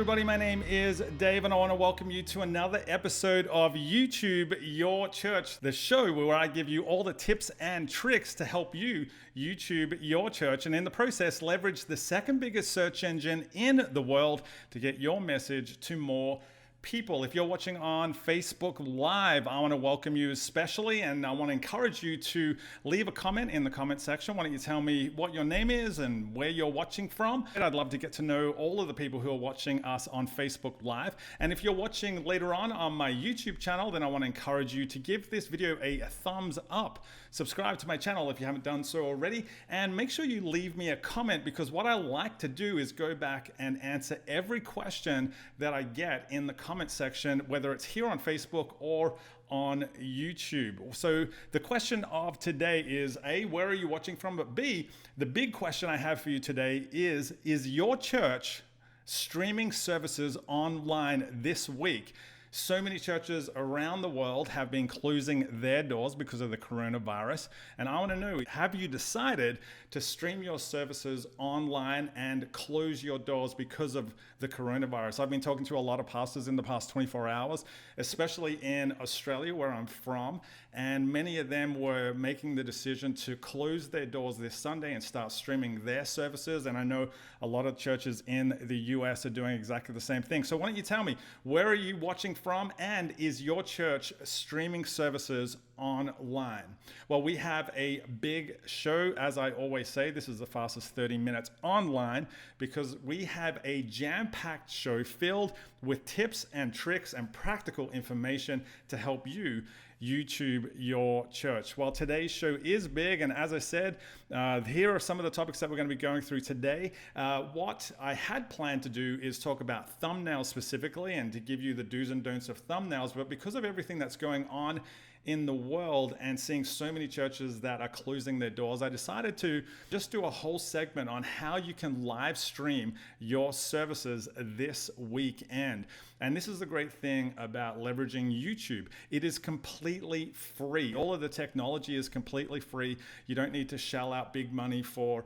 everybody, my name is Dave and I want to welcome you to another episode of YouTube Your Church, the show where I give you all the tips and tricks to help you YouTube your church and in the process leverage the second biggest search engine in the world to get your message to more people. If you're watching on Facebook Live, I want to welcome you especially, and I want to encourage you to leave a comment in the comment section. Why don't you tell me what your name is and where you're watching from? And I'd love to get to know all of the people who are watching us on Facebook Live. And if you're watching later on my YouTube channel, then I want to encourage you to give this video a thumbs up. Subscribe to my channel if you haven't done so already, and make sure you leave me a comment, because what I like to do is go back and answer every question that I get in the comment section, whether it's here on Facebook or on YouTube. So the question of today is A, where are you watching from? But B, the big question I have for you today is your church streaming services online this week? So many churches around the world have been closing their doors because of the coronavirus. And I want to know, have you decided to stream your services online and close your doors because of the coronavirus? I've been talking to a lot of pastors in the past 24 hours, especially in Australia, where I'm from. And many of them were making the decision to close their doors this Sunday and start streaming their services. And I know a lot of churches in the US are doing exactly the same thing. So why don't you tell me, where are you watching from, and is your church streaming services online? Well, we have a big show. As I always say, this is the fastest 30 minutes online because we have a jam-packed show filled with tips and tricks and practical information to help you YouTube your church. Well, today's show is big, and as I said, here are some of the topics that we're going to be going through today. What I had planned to do is talk about thumbnails specifically and to give you the do's and don'ts of thumbnails, but because of everything that's going on in the world and seeing so many churches that are closing their doors, I decided to just do a whole segment on how you can live stream your services this weekend. And this is the great thing about leveraging YouTube. It is completely free. All of the technology is completely free. You don't need to shell out big money for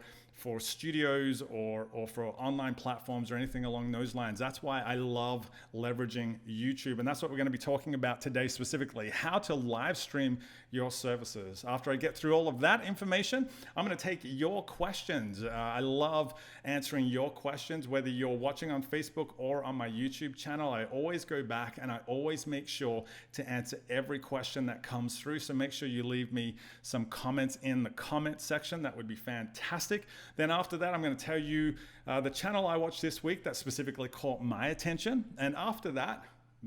studios or for online platforms or anything along those lines. That's why I love leveraging YouTube. And that's what we're going to be talking about today specifically, how to live stream your services. After I get through all of that information, I'm going to take your questions. I love answering your questions, whether you're watching on Facebook or on my YouTube channel. I always go back and I always make sure to answer every question that comes through. So make sure you leave me some comments in the comment section. That would be fantastic. Then after that, I'm going to tell you the channel I watched this week that specifically caught my attention. And after that,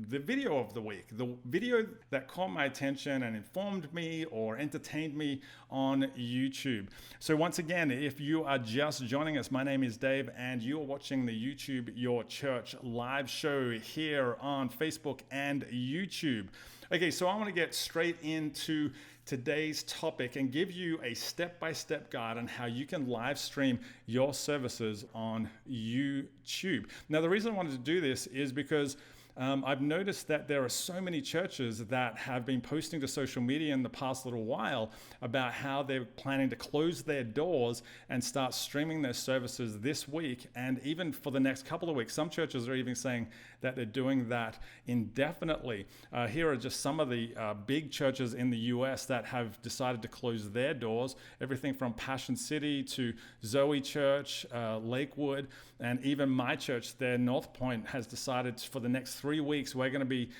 the video of the week, the video that caught my attention and informed me or entertained me on YouTube. So once again, if you are just joining us, my name is Dave and you are watching the YouTube Your Church live show here on Facebook and YouTube. Okay, so I want to get straight into today's topic and give you a step-by-step guide on how you can live stream your services on YouTube. Now, the reason I wanted to do this is because I've noticed that there are so many churches that have been posting to social media in the past little while about how they're planning to close their doors and start streaming their services this week and even for the next couple of weeks. Some churches are even saying that they're doing that indefinitely. Here are just some of the big churches in the US that have decided to close their doors, everything from Passion City to Zoe Church, Lakewood, and even my church there, North Point, has decided for the next 3 weeks we're going to be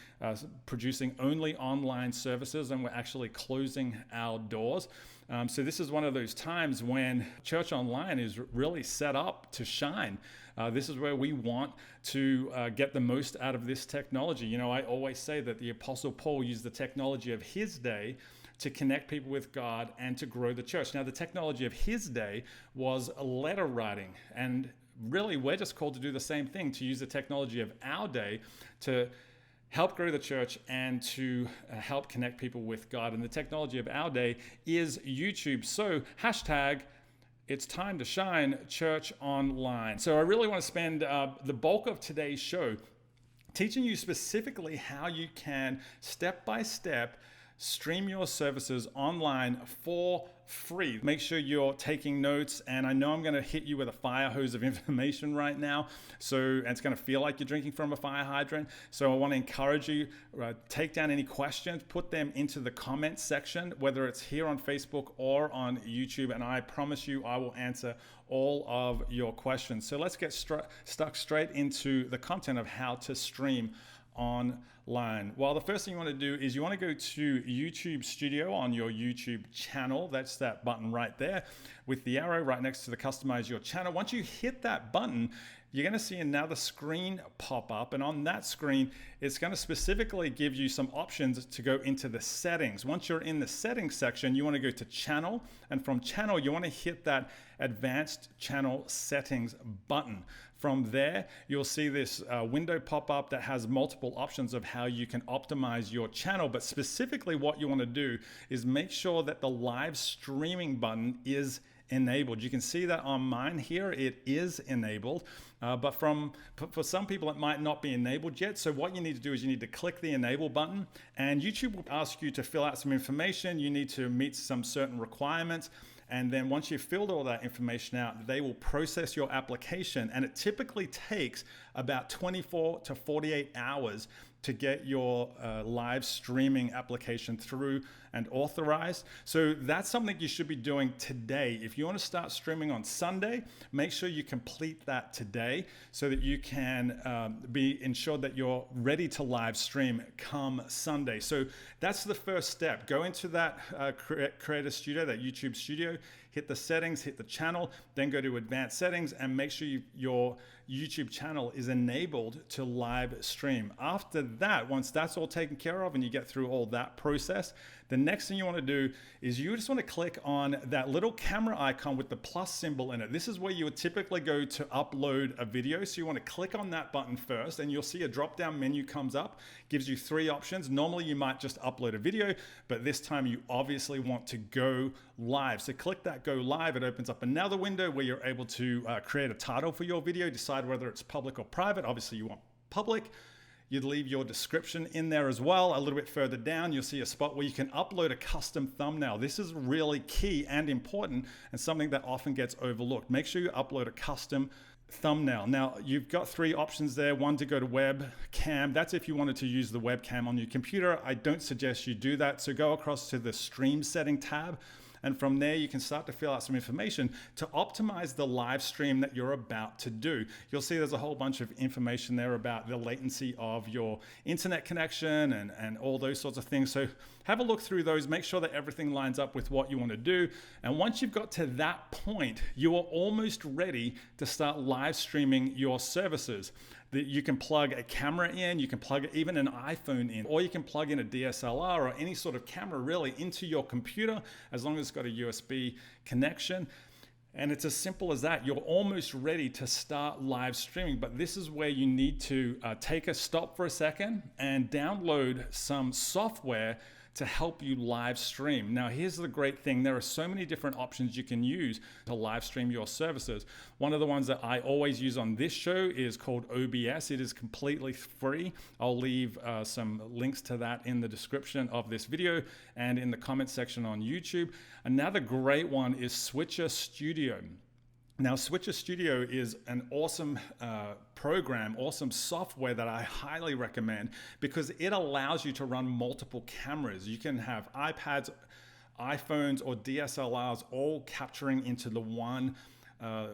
producing only online services, and we're actually closing our doors. So this is one of those times when church online is really set up to shine. This is where we want to get the most out of this technology. You know, I always say that the Apostle Paul used the technology of his day to connect people with God and to grow the church. Now, the technology of his day was letter writing, and really we're just called to do the same thing, to use the technology of our day to help grow the church and to help connect people with God. And the technology of our day is YouTube. So hashtag it's time to shine church online. So I really want to spend the bulk of today's show teaching you specifically how you can step by step stream your services online for free. Make sure you're taking notes, and I know I'm going to hit you with a fire hose of information right now, so it's going to feel like you're drinking from a fire hydrant. So I want to encourage you, take down any questions, put them into the comments section, whether it's here on Facebook or on YouTube, and I promise you I will answer all of your questions. So let's get stuck straight into the content of how to stream online. Well, the first thing you want to do is you want to go to YouTube Studio on your YouTube channel. That's that button right there with the arrow right next to the customize your channel. Once you hit that button, you're going to see another screen pop up, and on that screen it's going to specifically give you some options to go into the settings. Once you're in the settings section, you want to go to channel, and from channel you want to hit that advanced channel settings button. From there, you'll see this window pop up that has multiple options of how you can optimize your channel, but specifically what you want to do is make sure that the live streaming button is enabled. You can see that on mine here, it is enabled, but for some people it might not be enabled yet. So what you need to do is you need to click the enable button, and YouTube will ask you to fill out some information. You need to meet some certain requirements. And then once you've filled all that information out, they will process your application. And it typically takes about 24 to 48 hours to get your live streaming application through and authorized. So that's something you should be doing today. If you want to start streaming on Sunday, make sure you complete that today so that you can be ensured that you're ready to live stream come Sunday. So that's the first step. Go into that Creator Studio, that YouTube Studio, hit the settings, hit the channel, then go to advanced settings and make sure your YouTube channel is enabled to live stream. After that, once that's all taken care of and you get through all that process, the next thing you want to do is you just want to click on that little camera icon with the plus symbol in it. This is where you would typically go to upload a video. So you want to click on that button first, and you'll see a drop-down menu comes up, gives you 3 options. Normally you might just upload a video, but this time you obviously want to go live. So click that go live. It opens up another window where you're able to create a title for your video, decide whether it's public or private. Obviously you want public. You'd leave your description in there as well. A little bit further down, you'll see a spot where you can upload a custom thumbnail. This is really key and important, and something that often gets overlooked. Make sure you upload a custom thumbnail. Now, you've got 3 options there. One to go to webcam. That's if you wanted to use the webcam on your computer. I don't suggest you do that. So go across to the stream setting tab. And from there, you can start to fill out some information to optimize the live stream that you're about to do. You'll see there's a whole bunch of information there about the latency of your internet connection and all those sorts of things. So have a look through those, make sure that everything lines up with what you want to do. And once you've got to that point, you are almost ready to start live streaming your services. You can plug a camera in, you can plug even an iPhone in, or you can plug in a DSLR or any sort of camera really into your computer, as long as it's got a USB connection. And it's as simple as that. You're almost ready to start live streaming, but this is where you need to take a stop for a second and download some software to help you live stream. Now, here's the great thing. There are so many different options you can use to live stream your services. One of the ones that I always use on this show is called OBS. It is completely free. I'll leave some links to that in the description of this video and in the comment section on YouTube. Another great one is Switcher Studio. Now, Switcher Studio is an awesome program, awesome software that I highly recommend because it allows you to run multiple cameras. You can have iPads, iPhones, or DSLRs all capturing into the one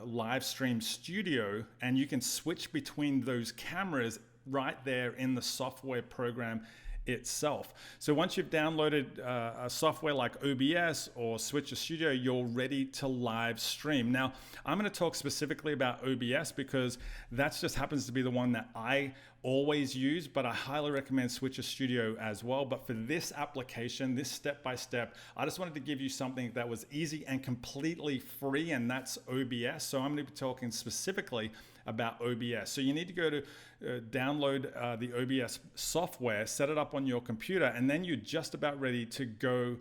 live stream studio, and you can switch between those cameras right there in the software program itself. So once you've downloaded a software like OBS or Switcher Studio, you're ready to live stream. Now, I'm going to talk specifically about OBS because that just happens to be the one that I always use, but I highly recommend Switcher Studio as well. But for this application, this step-by-step, I just wanted to give you something that was easy and completely free, and that's OBS. So I'm going to be talking specifically about OBS. So you need to go to download the OBS software, set it up on your computer, and then you're just about ready to go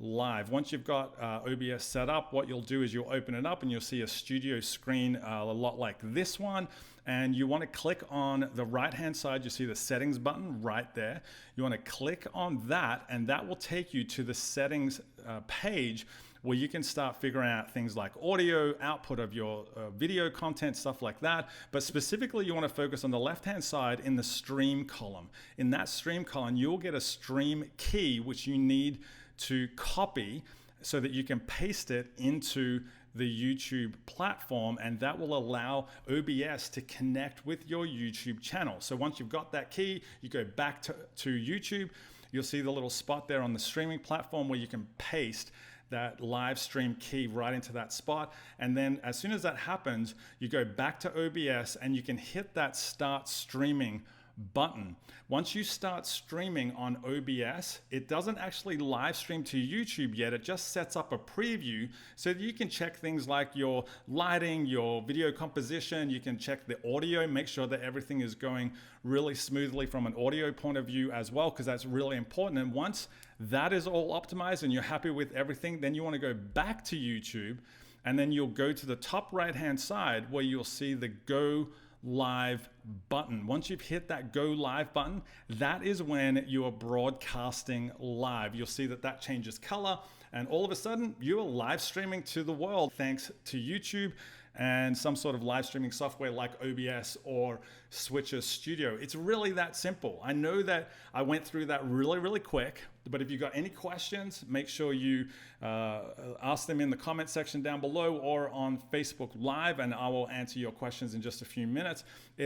live. Once you've got OBS set up, what you'll do is you'll open it up and you'll see a studio screen a lot like this one. And you want to click on the right-hand side. You see the settings button right there. You want to click on that, and that will take you to the settings page where you can start figuring out things like audio, output of your video content, stuff like that. But specifically, you want to focus on the left-hand side in the stream column. In that stream column, you'll get a stream key, which you need to copy so that you can paste it into the YouTube platform, and that will allow OBS to connect with your YouTube channel. So once you've got that key, you go back to YouTube. You'll see the little spot there on the streaming platform where you can paste that live stream key right into that spot. And then as soon as that happens, you go back to OBS and you can hit that start streaming button. Once you start streaming on OBS, it doesn't actually live stream to YouTube yet. It just sets up a preview so that you can check things like your lighting, your video composition. You can check the audio, make sure that everything is going really smoothly from an audio point of view as well, because that's really important. And once that is all optimized and you're happy with everything, then you want to go back to YouTube, and then you'll go to the top right-hand side where you'll see the Go Live button. Once you've hit that Go Live button, that is when you are broadcasting live. You'll see that that changes color, and all of a sudden you are live streaming to the world thanks to YouTube and some sort of live streaming software like OBS or Switcher Studio. It's really that simple. I know that I went through that really quick, but if you've got any questions, make sure you ask them in the comment section down below or on Facebook Live, and I will answer your questions in just a few minutes.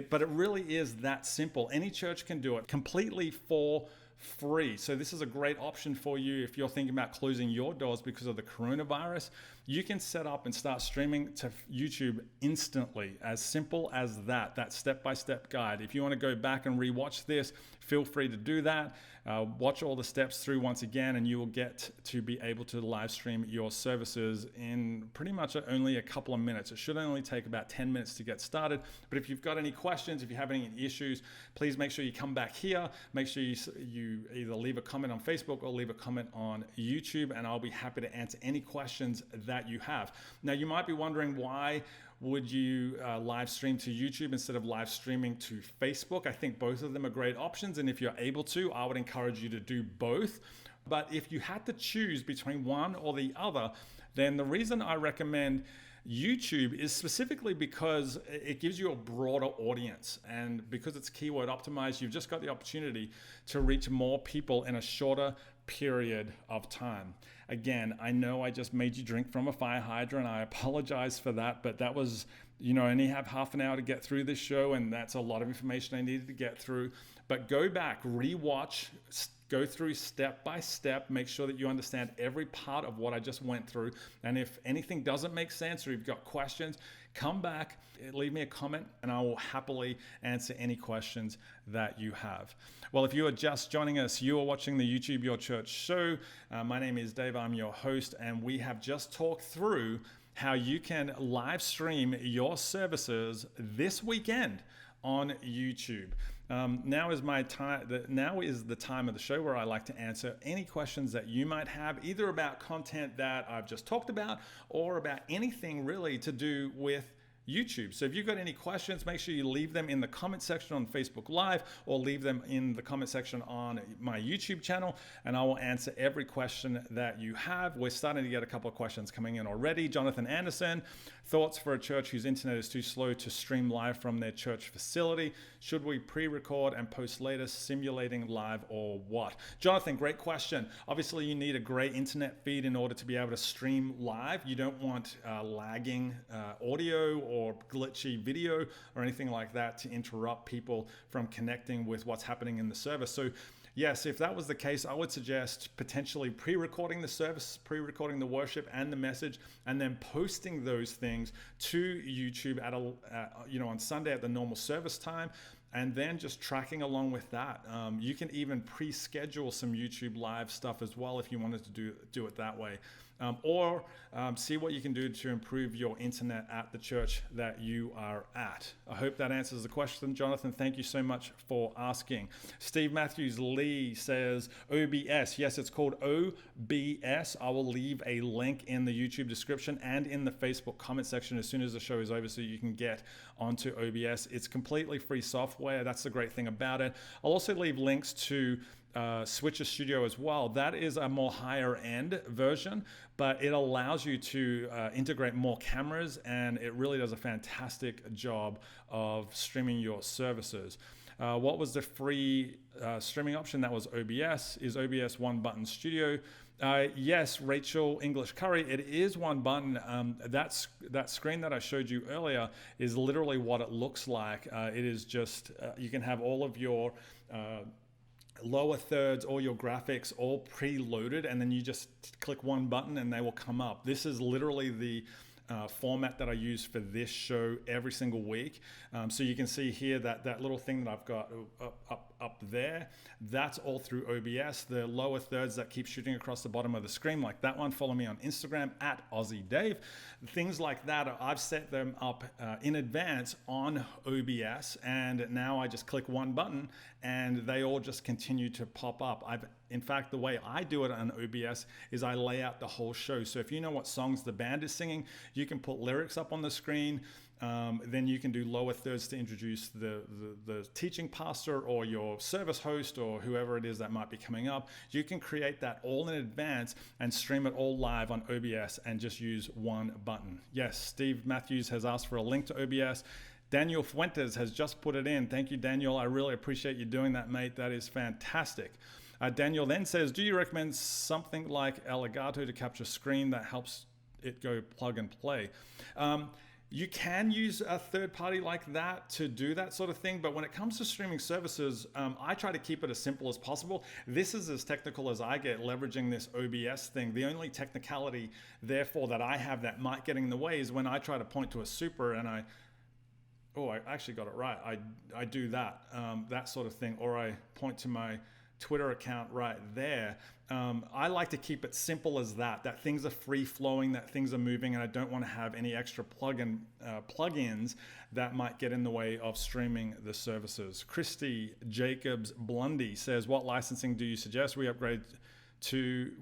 But it really is that simple. Any church can do it completely for free. So this is a great option for you if you're thinking about closing your doors because of the coronavirus. You can set up and start streaming to YouTube instantly. As simple as that step-by-step guide. If you want to go back and rewatch this, feel free to do that. Watch all the steps through once again, and you will get to be able to live stream your services in pretty much only a couple of minutes. It should only take about 10 minutes to get started. But if you've got any questions, if you have any issues, please make sure you come back here. Make sure you either leave a comment on Facebook or leave a comment on YouTube, and I'll be happy to answer any questions that you have. Now, you might be wondering, why would you live stream to YouTube instead of live streaming to Facebook? I think both of them are great options, and if you're able to, I would encourage you to do both. But if you had to choose between one or the other, then the reason I recommend YouTube is specifically because it gives you a broader audience, and because it's keyword optimized, you've just got the opportunity to reach more people in a shorter period of time. Again, I know I just made you drink from a fire hydrant. I apologize for that, but that was, I only have half an hour to get through this show, and that's a lot of information I needed to get through. But go back, rewatch, go through step by step, make sure that you understand every part of what I just went through. And if anything doesn't make sense or you've got questions, come back, leave me a comment, and I will happily answer any questions that you have. Well, if you are just joining us, you are watching the YouTube Your Church show. My name is Dave, I'm your host, and we have just talked through how you can live stream your services this weekend on YouTube. Now is the time of the show where I like to answer any questions that you might have, either about content that I've just talked about or about anything really to do with YouTube. So if you've got any questions, make sure you leave them in the comment section on Facebook Live or leave them in the comment section on my YouTube channel, and I will answer every question that you have. We're starting to get a couple of questions coming in already. Jonathan Anderson, thoughts for a church whose internet is too slow to stream live from their church facility? Should we pre-record and post later, simulating live, or what? Jonathan, great question. Obviously, you need a great internet feed in order to be able to stream live. You don't want lagging audio or glitchy video or anything like that to interrupt people from connecting with what's happening in the service. So yes, if that was the case, I would suggest potentially pre-recording the service, pre-recording the worship and the message, and then posting those things to YouTube at on Sunday at the normal service time, and then just tracking along with that. You can even pre-schedule some YouTube live stuff as well if you wanted to do it that way. or see what you can do to improve your internet at the church that you are at. I hope that answers the question, Jonathan. Thank you so much for asking. Steve Matthews Lee says OBS. Yes, it's called OBS. I will leave a link in the YouTube description and in the Facebook comment section as soon as the show is over so you can get onto OBS. It's completely free software. That's the great thing about it. I'll also leave links to Switcher Studio as well. That is a more higher end version, but it allows you to integrate more cameras, and it really does a fantastic job of streaming your services. What was the free streaming option? That was OBS. Is OBS one button studio? Yes, Rachel English Curry, it is one button. That screen that I showed you earlier is literally what it looks like. It is just, you can have all of your lower thirds, all your graphics all preloaded, and then you just click one button and they will come up. This is literally the format that I use for this show every single week. So you can see here that little thing that I've got up there, that's all through OBS. The lower thirds that keep shooting across the bottom of the screen, like that one, follow me on Instagram at AussieDave. Things like that, I've set them up in advance on OBS, and now I just click one button and they all just continue to pop up. In fact, the way I do it on OBS is I lay out the whole show. So if you know what songs the band is singing, you can put lyrics up on the screen. Then you can do lower thirds to introduce the teaching pastor or your service host or whoever it is that might be coming up. You can create that all in advance and stream it all live on OBS and just use one button. Yes, Steve Matthews has asked for a link to OBS. Daniel Fuentes has just put it in. Thank you, Daniel. I really appreciate you doing that, mate. That is fantastic. Daniel then says, do you recommend something like Elgato to capture screen that helps it go plug and play? You can use a third party like that to do that sort of thing, but when it comes to streaming services, I try to keep it as simple as possible. This is as technical as I get, leveraging this OBS thing. The only technicality, therefore, that I have that might get in the way is when I try to point to a super and I actually got it right. I do that, that sort of thing, or I point to my Twitter account right there. I like to keep it simple as that things are free flowing, that things are moving, and I don't want to have any extra plugins that might get in the way of streaming the services. Christy Jacobs Blundy says, what licensing do you suggest we upgrade to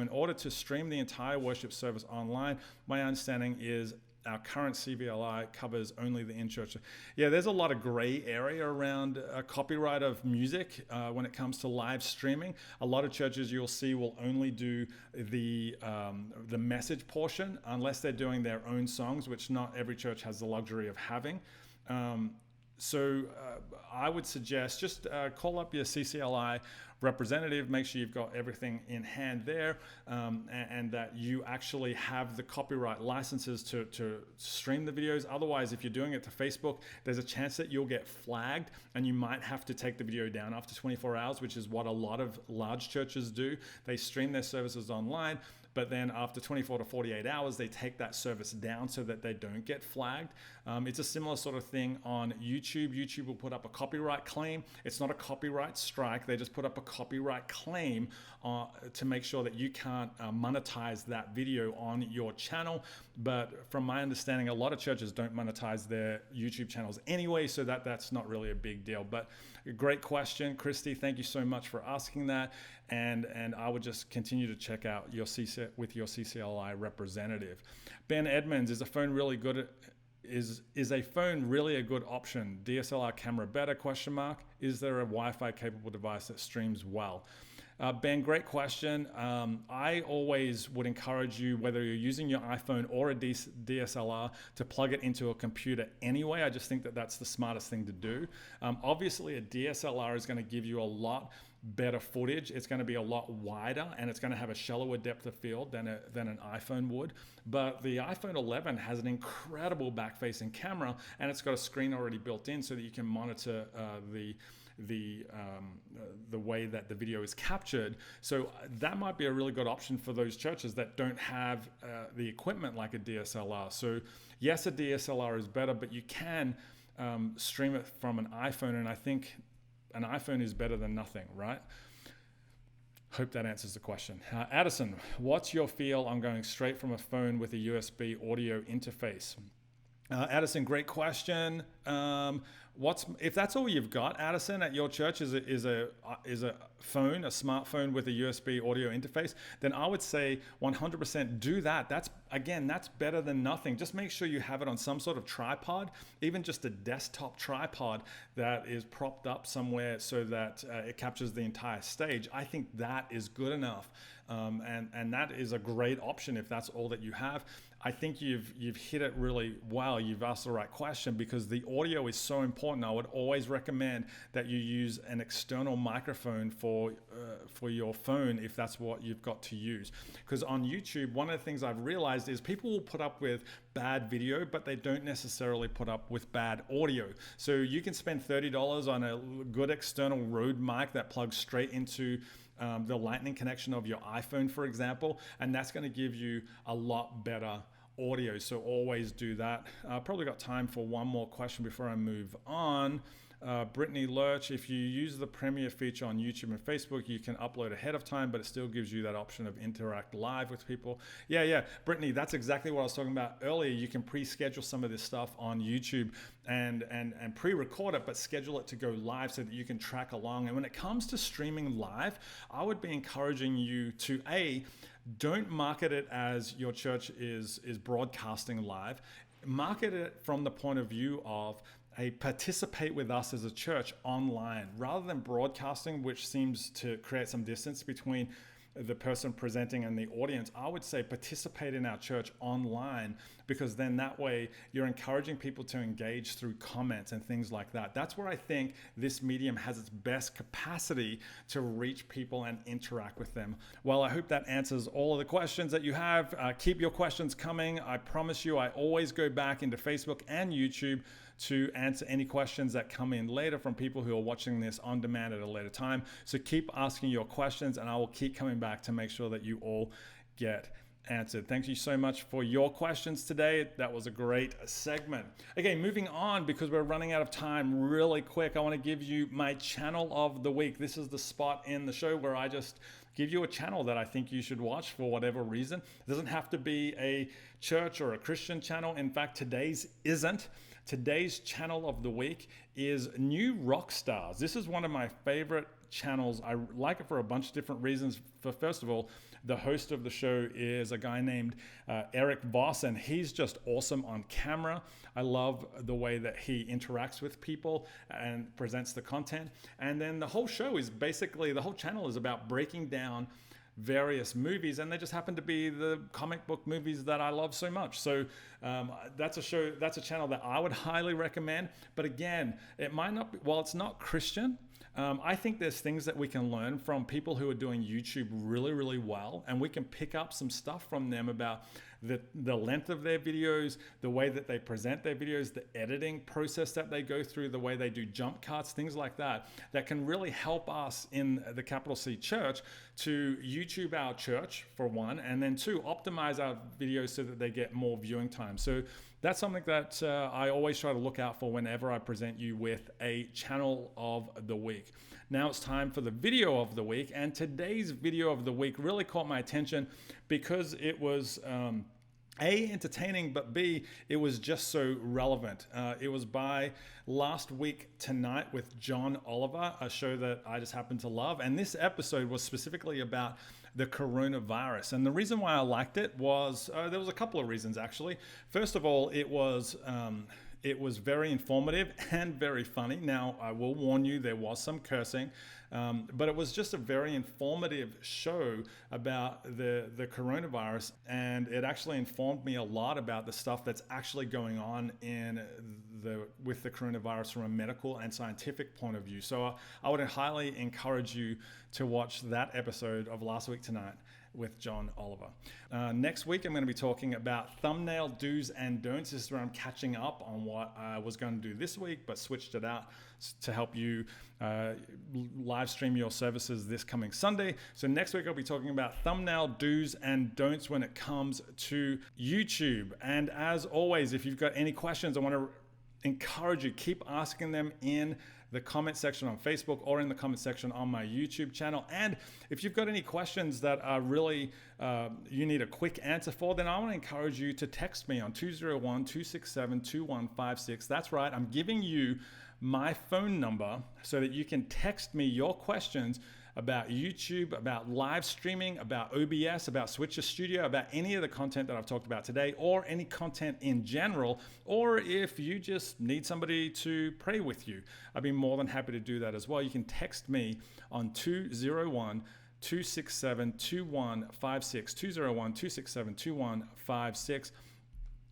in order to stream the entire worship service online? My understanding is our current CVLI covers only the in-church. Yeah, there's a lot of gray area around copyright of music when it comes to live streaming. A lot of churches you'll see will only do the message portion unless they're doing their own songs, which not every church has the luxury of having. So I would suggest just call up your CCLI representative, make sure you've got everything in hand there, and that you actually have the copyright licenses to stream the videos. Otherwise, if you're doing it to Facebook, there's a chance that you'll get flagged and you might have to take the video down after 24 hours, which is what a lot of large churches do. They stream their services online, but then after 24 to 48 hours, they take that service down so that they don't get flagged. It's a similar sort of thing on YouTube. YouTube will put up a copyright claim. It's not a copyright strike. They just put up a copyright claim to make sure that you can't monetize that video on your channel. But from my understanding, a lot of churches don't monetize their YouTube channels anyway, so that's not really a big deal. But great question, Christy. Thank you so much for asking that. And I would just continue to check out your CCLI representative. Ben Edmonds, is a phone really good? Is a phone really a good option? DSLR camera better? ? Is there a Wi-Fi capable device that streams well? Ben, great question. I always would encourage you, whether you're using your iPhone or a DSLR, to plug it into a computer anyway. I just think that that's the smartest thing to do. Obviously, a DSLR is going to give you a lot better footage. It's going to be a lot wider, and it's going to have a shallower depth of field than an iPhone would. But the iPhone 11 has an incredible back-facing camera, and it's got a screen already built in so that you can monitor the way that the video is captured. So that might be a really good option for those churches that don't have the equipment like a DSLR. So yes, a DSLR is better, but you can stream it from an iPhone, and I think an iPhone is better than nothing, right? Hope that answers the question. Addison, what's your feel on going straight from a phone with a USB audio interface? Addison, great question. If that's all you've got, Addison, at your church is a phone, a smartphone with a USB audio interface, then I would say 100% do that. That's better than nothing. Just make sure you have it on some sort of tripod, even just a desktop tripod that is propped up somewhere so that it captures the entire stage. I think that is good enough. And that is a great option if that's all that you have. I think you've hit it really well. You've asked the right question because the audio is so important. I would always recommend that you use an external microphone for your phone if that's what you've got to use. Because on YouTube, one of the things I've realized is people will put up with bad video, but they don't necessarily put up with bad audio. So you can spend $30 on a good external Rode mic that plugs straight into the lightning connection of your iPhone, for example, and that's going to give you a lot better audio. So always do that. Probably got time for one more question before I move on. Brittany Lurch, if you use the Premiere feature on YouTube and Facebook, you can upload ahead of time, but it still gives you that option of interact live with people. Yeah, Brittany, that's exactly what I was talking about earlier. You can pre-schedule some of this stuff on YouTube and pre-record it, but schedule it to go live so that you can track along. And when it comes to streaming live, I would be encouraging you to don't market it as your church is broadcasting live. Market it from the point of view of participate with us as a church online rather than broadcasting, which seems to create some distance between the person presenting and the audience. I would say participate in our church online, because then that way you're encouraging people to engage through comments and things like that. That's where I think this medium has its best capacity to reach people and interact with them. Well, I hope that answers all of the questions that you have. Keep your questions coming. I promise you, I always go back into Facebook and YouTube to answer any questions that come in later from people who are watching this on demand at a later time. So keep asking your questions and I will keep coming back to make sure that you all get answered. Thank you so much for your questions today. That was a great segment. Okay, moving on, because we're running out of time really quick, I want to give you my channel of the week. This is the spot in the show where I just give you a channel that I think you should watch for whatever reason. It doesn't have to be a church or a Christian channel. In fact, today's isn't. Today's channel of the week is New Rock Stars. This is one of my favorite channels. I like it for a bunch of different reasons. First of all, the host of the show is a guy named Eric Voss, and he's just awesome on camera. I love the way that he interacts with people and presents the content. And then the whole show is basically, the whole channel is about breaking down various movies, and they just happen to be the comic book movies that I love so much. So that's a channel that I would highly recommend. But again, it might not be, while it's not Christian, I think there's things that we can learn from people who are doing YouTube really, really well, and we can pick up some stuff from them about the length of their videos, the way that they present their videos, the editing process that they go through, the way they do jump cuts, things like that, that can really help us in the capital C church to YouTube our church, for one, and then two, optimize our videos so that they get more viewing time. So that's something that I always try to look out for whenever I present you with a channel of the week. Now it's time for the video of the week, and today's video of the week really caught my attention because it was A, entertaining, but B, it was just so relevant. It was by Last Week Tonight with John Oliver, a show that I just happen to love. And this episode was specifically about the coronavirus. And the reason why I liked it was, there was a couple of reasons actually. First of all, it was very informative and very funny. Now, I will warn you, there was some cursing, but it was just a very informative show about the coronavirus, and it actually informed me a lot about the stuff that's actually going on with the coronavirus from a medical and scientific point of view. So I would highly encourage you to watch that episode of Last Week Tonight with John Oliver. Next week, I'm going to be talking about thumbnail do's and don'ts. This is where I'm catching up on what I was going to do this week, but switched it out to help you live stream your services this coming Sunday. So next week, I'll be talking about thumbnail do's and don'ts when it comes to YouTube. And as always, if you've got any questions, I want to encourage you, keep asking them in the comment section on Facebook or in the comment section on my YouTube channel. And if you've got any questions that are really you need a quick answer for, then I want to encourage you to text me on 201-267-2156. That's right, I'm giving you my phone number so that you can text me your questions about YouTube, about live streaming, about OBS, about Switcher Studio, about any of the content that I've talked about today, or any content in general, or if you just need somebody to pray with you, I'd be more than happy to do that as well. You can text me on 201-267-2156, 201-267-2156.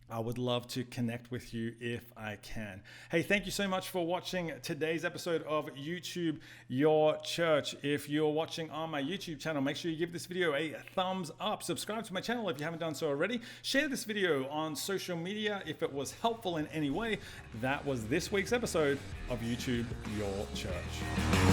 I would love to connect with you if I can. Hey, thank you so much for watching today's episode of YouTube Your Church. If you're watching on my YouTube channel, make sure you give this video a thumbs up. Subscribe to my channel if you haven't done so already. Share this video on social media if it was helpful in any way. That was this week's episode of YouTube Your Church.